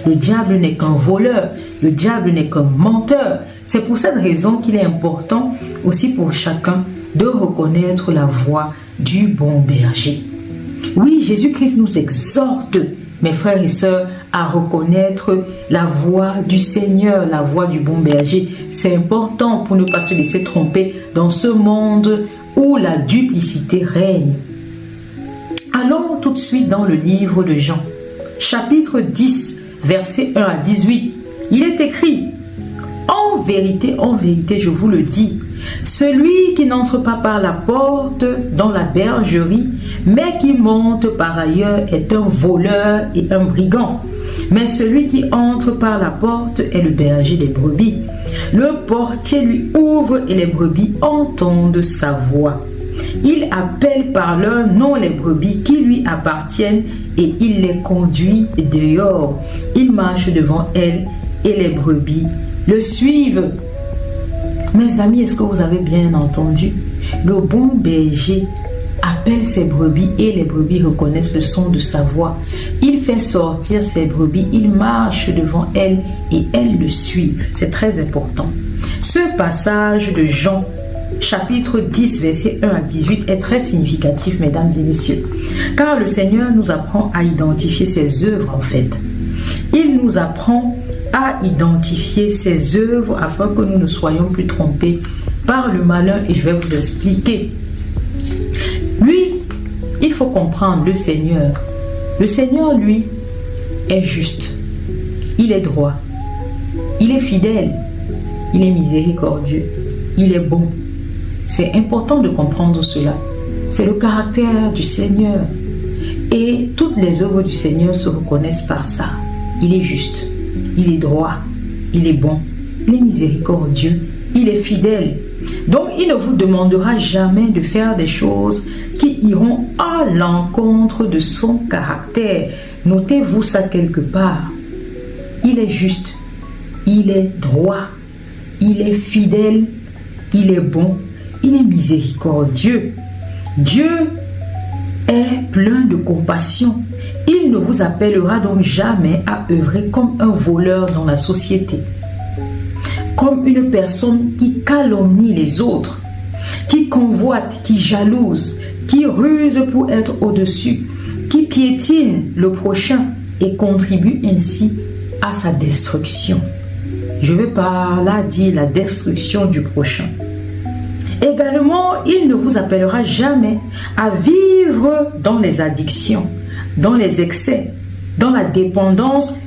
Le diable n'est qu'un voleur. Le diable n'est qu'un menteur. C'est pour cette raison qu'il est important aussi pour chacun de reconnaître la voix du bon berger. Oui, Jésus-Christ nous exhorte, mes frères et sœurs, à reconnaître la voix du Seigneur, la voix du bon berger. C'est important pour ne pas se laisser tromper dans ce monde où la duplicité règne. Allons tout de suite dans le livre de Jean, chapitre 10, versets 1 à 18. Il est écrit: en vérité, je vous le dis, celui qui n'entre pas par la porte dans la bergerie, mais qui monte par ailleurs est un voleur et un brigand. Mais celui qui entre par la porte est le berger des brebis. Le portier lui ouvre et les brebis entendent sa voix. Il appelle par leur nom les brebis qui lui appartiennent et il les conduit dehors. Il marche devant elles et les brebis le suivent. Mes amis, est-ce que vous avez bien entendu? Le bon berger appelle ses brebis et les brebis reconnaissent le son de sa voix. Il fait sortir ses brebis, il marche devant elles et elles le suivent. C'est très important. Ce passage de Jean, chapitre 10, versets 1 à 18 est très significatif, mesdames et messieurs, car le Seigneur nous apprend à identifier ses œuvres en fait. Il nous apprend à identifier ses œuvres afin que nous ne soyons plus trompés par le malin et je vais vous expliquer. Lui, il faut comprendre le Seigneur. Le Seigneur, lui, est juste. Il est droit. Il est fidèle. Il est miséricordieux. Il est bon. C'est important de comprendre cela. C'est le caractère du Seigneur. Et toutes les œuvres du Seigneur se reconnaissent par ça. Il est juste. Il est droit. Il est bon. Il est miséricordieux. Il est fidèle. Donc, il ne vous demandera jamais de faire des choses qui iront à l'encontre de son caractère. Notez-vous ça quelque part. Il est juste. Il est droit. Il est fidèle. Il est bon. Il est miséricordieux. Dieu est plein de compassion. Il ne vous appellera donc jamais à œuvrer comme un voleur dans la société, comme une personne qui calomnie les autres, qui convoite, qui jalouse, qui ruse pour être au-dessus, qui piétine le prochain et contribue ainsi à sa destruction. Je vais par là dire la destruction du prochain. Également, il ne vous appellera jamais à vivre dans les addictions, dans les excès, dans la dépendance